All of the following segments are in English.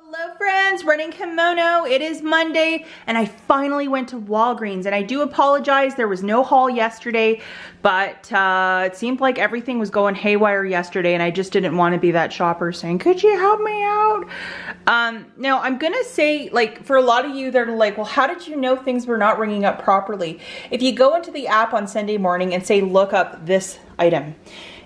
Hello friends, Running Kimono. It is Monday and I finally went to Walgreens, and I do apologize, there was no haul yesterday, but it seemed like everything was going haywire yesterday and I just didn't want to be that shopper saying, could you help me out? Now I'm gonna say, like, for a lot of you that are like, well, how did you know things were not ringing up properly? If you go into the app on Sunday morning and say, look up this item,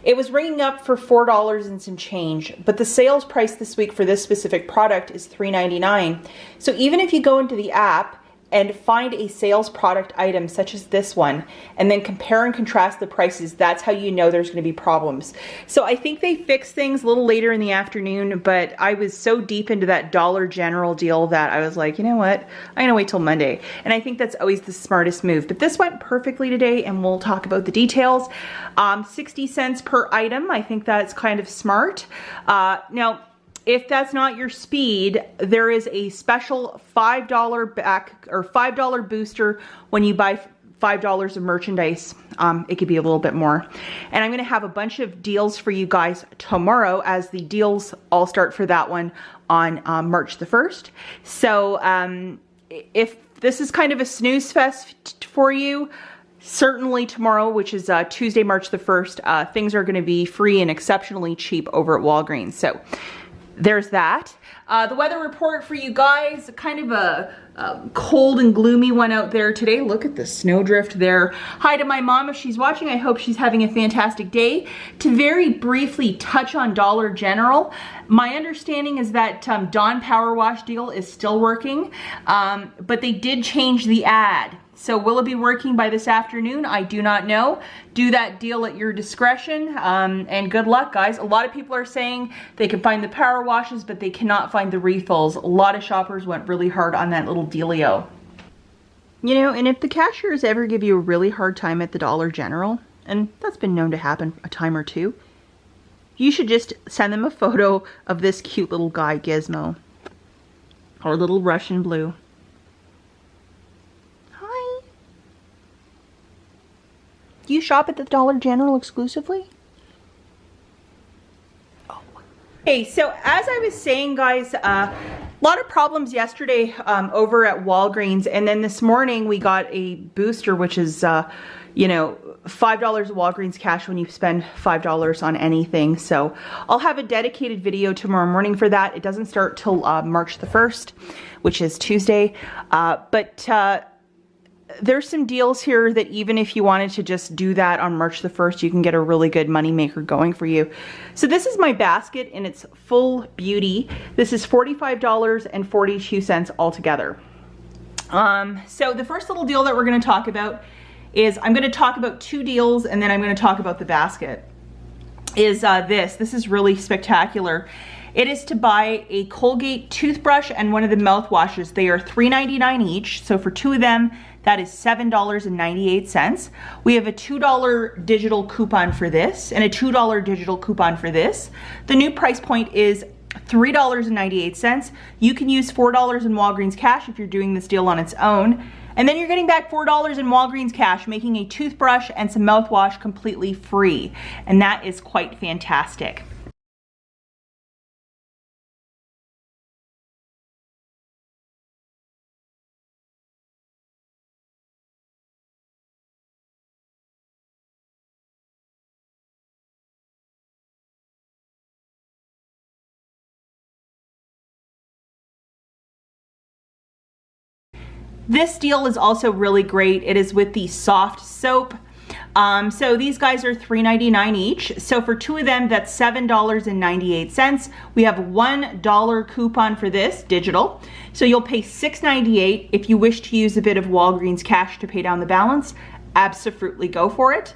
it was ringing up for $4 and some change, but the sales price this week for this specific product is $3.99. So even if you go into the app and find a sales product item such as this one, and then compare and contrast the prices, that's how you know there's gonna be problems. So I think they fixed things a little later in the afternoon, but I was so deep into that Dollar General deal that I was like, you know what, I'm gonna wait till Monday. And I think that's always the smartest move. But this went perfectly today and we'll talk about the details. 60 cents per item, I think that's kind of smart. Now, if that's not your speed, there is a special $5 back or $5 booster when you buy $5 of merchandise. It could be a little bit more. And I'm gonna have a bunch of deals for you guys tomorrow, as the deals all start for that one on March the 1st. So if this is kind of a snooze fest for you, certainly tomorrow, which is Tuesday, March the 1st, things are gonna be free and exceptionally cheap over at Walgreens. So there's that. The weather report for you guys, kind of a cold and gloomy one out there today. Look at the snowdrift there. Hi to my mom if she's watching. I hope she's having a fantastic day. To very briefly touch on Dollar General, my understanding is that Dawn Power Wash deal is still working, but they did change the ad. So will it be working by this afternoon? I do not know. Do that deal at your discretion, and good luck, guys. A lot of people are saying they can find the power washes, but they cannot find the refills. A lot of shoppers went really hard on that little dealio. You know, and if the cashiers ever give you a really hard time at the Dollar General, and that's been known to happen a time or two, you should just send them a photo of this cute little guy, Gizmo, or little Russian Blue. Do you shop at the Dollar General exclusively? Oh. Okay, so as I was saying, guys, a lot of problems yesterday over at Walgreens, and then this morning we got a booster, which is, you know, $5 of Walgreens cash when you spend $5 on anything. So I'll have a dedicated video tomorrow morning for that. It doesn't start till March the 1st, which is Tuesday, but there's some deals here that even if you wanted to just do that on March the 1st, you can get a really good money maker going for you. So this is my basket in its full beauty. This is $45.42 altogether. So the first little deal that we're going to talk about is, I'm going to talk about two deals and then I'm going to talk about the basket, is this is really spectacular. It is to buy a Colgate toothbrush and one of the mouthwashes. They are $3.99 each. So for two of them, that is $7.98. We have a $2 digital coupon for this and a $2 digital coupon for this. The new price point is $3.98. You can use $4 in Walgreens cash if you're doing this deal on its own. And then you're getting back $4 in Walgreens cash, making a toothbrush and some mouthwash completely free. And that is quite fantastic. This deal is also really great. It is with the soft soap. So these guys are $3.99 each. So for two of them, that's $7.98. We have a $1 coupon for this, digital. So you'll pay $6.98. If you wish to use a bit of Walgreens cash to pay down the balance, absolutely go for it.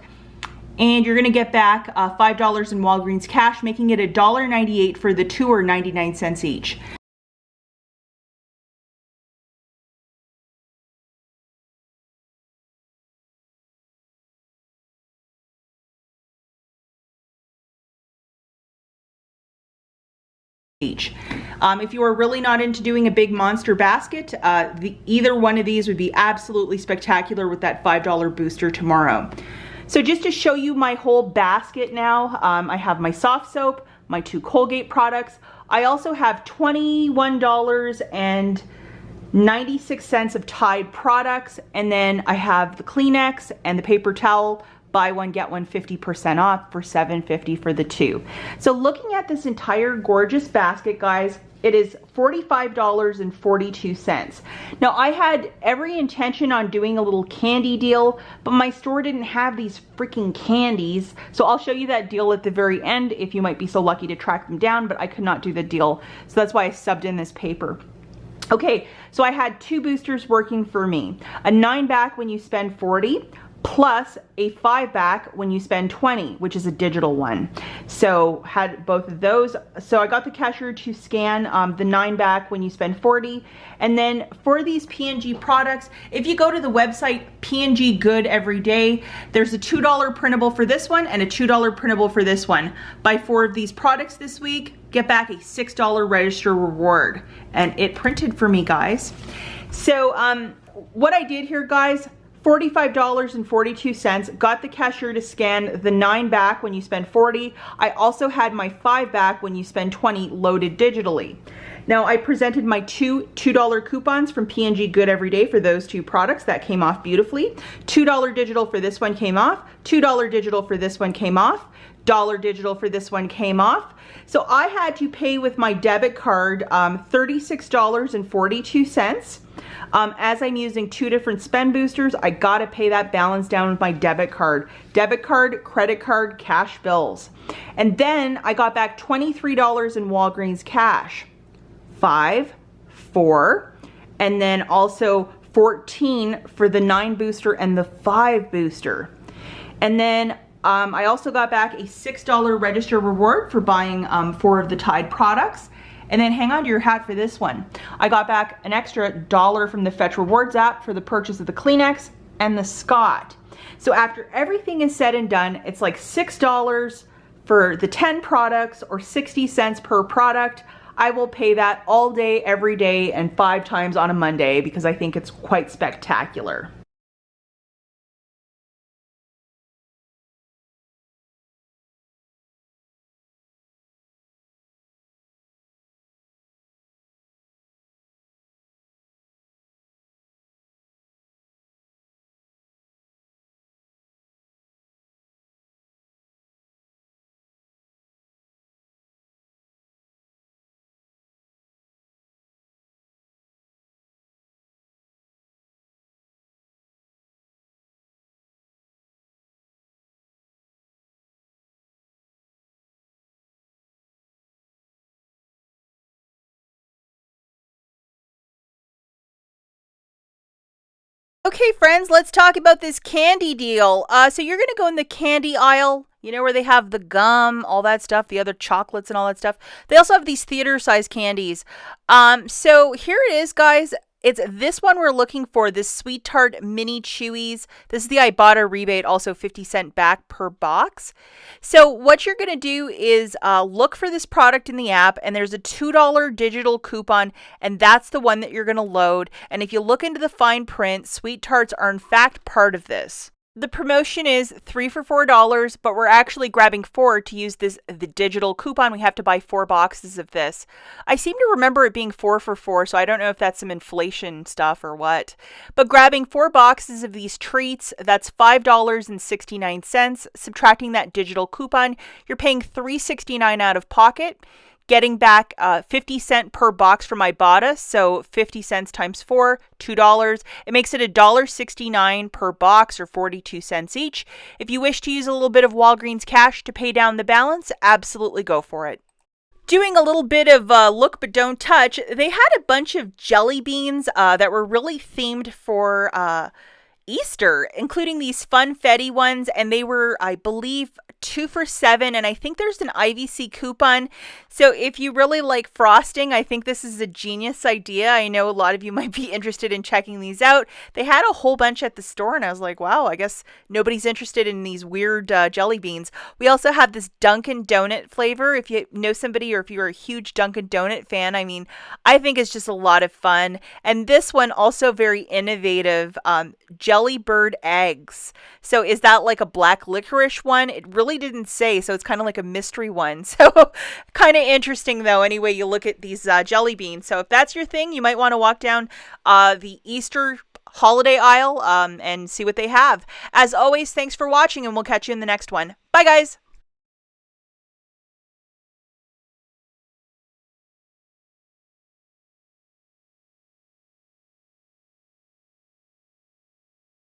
And you're gonna get back $5 in Walgreens cash, making it $1.98 for the two, or 99 cents each. Each. If you are really not into doing a big monster basket, either one of these would be absolutely spectacular with that $5 booster tomorrow. So just to show you my whole basket now, I have my soft soap, my two Colgate products. I also have $21.96 of Tide products, and then I have the Kleenex and the paper towel. Buy one, get one 50% off for $7.50 for the two. So looking at this entire gorgeous basket, guys, it is $45.42. Now, I had every intention on doing a little candy deal, but my store didn't have these freaking candies. So I'll show you that deal at the very end if you might be so lucky to track them down, but I could not do the deal. So that's why I subbed in this paper. Okay, so I had two boosters working for me. A 9-back when you spend 40, plus a 5-back when you spend 20, which is a digital one. So had both of those. So I got the cashier to scan the 9-back when you spend 40. And then for these P&G products, if you go to the website P&G Good Every Day, there's a $2 printable for this one and a $2 printable for this one. Buy 4 of these products this week, get back a $6 register reward. And it printed for me, guys. So what I did here, guys, $45.42, got the cashier to scan the 9-back when you spend 40. I also had my 5-back when you spend 20 loaded digitally. Now I presented my two $2 coupons from P&G Good Every Day for those two products. That came off beautifully. $2 digital for this one came off. $2 digital for this one came off. $1 digital for this one came off. So I had to pay with my debit card $36.42. As I'm using 2 different spend boosters, I gotta pay that balance down with my debit card. Debit card, credit card, cash bills. And then I got back $23 in Walgreens cash. 5, 4, and then also 14 for the 9 booster and the 5 booster. And then I also got back a $6 register reward for buying 4 of the Tide products. And then hang on to your hat for this one. I got back an extra $1 from the Fetch Rewards app for the purchase of the Kleenex and the Scott. So after everything is said and done, it's like $6 for the 10 products or 60 cents per product. I will pay that all day, every day, and 5 times on a Monday because I think it's quite spectacular. Okay, friends, let's talk about this candy deal. So you're going to go in the candy aisle, you know, where they have the gum, all that stuff, the other chocolates and all that stuff. They also have these theater-sized candies. So here it is, guys. It's this one we're looking for, this Sweet Tart Mini Chewies. This is the IBOTTA rebate, also 50 cent back per box. So what you're going to do is look for this product in the app, and there's a $2 digital coupon, and that's the one that you're going to load. And if you look into the fine print, Sweet Tarts are in fact part of this. The promotion is 3 for $4, but we're actually grabbing 4 to use the digital coupon. We have to buy 4 boxes of this. I seem to remember it being 4 for $4, so I don't know if that's some inflation stuff or what. But grabbing 4 boxes of these treats, that's $5.69. Subtracting that digital coupon, you're paying $3.69 out of pocket. Getting back 50 cents per box from IBOTTA, so 50 cents times 4, $2. It makes it $1.69 per box, or 42 cents each. If you wish to use a little bit of Walgreens cash to pay down the balance, absolutely go for it. Doing a little bit of look but don't touch, they had a bunch of jelly beans that were really themed for Easter, including these funfetti ones, and they were, I believe, 2 for $7, and I think there's an IVC coupon. So if you really like frosting, I think this is a genius idea. I know a lot of you might be interested in checking these out. They had a whole bunch at the store, and I was like, wow, I guess nobody's interested in these weird jelly beans. We also have this Dunkin' Donut flavor. If you know somebody, or if you're a huge Dunkin' Donut fan, I mean, I think it's just a lot of fun. And this one also very innovative, jelly jelly bird eggs. So is that like a black licorice one? It really didn't say, so it's kind of like a mystery one. So kind of interesting though, anyway, you look at these jelly beans. So if that's your thing, you might want to walk down the Easter holiday aisle and see what they have. As always, thanks for watching, and we'll catch you in the next one. Bye, guys!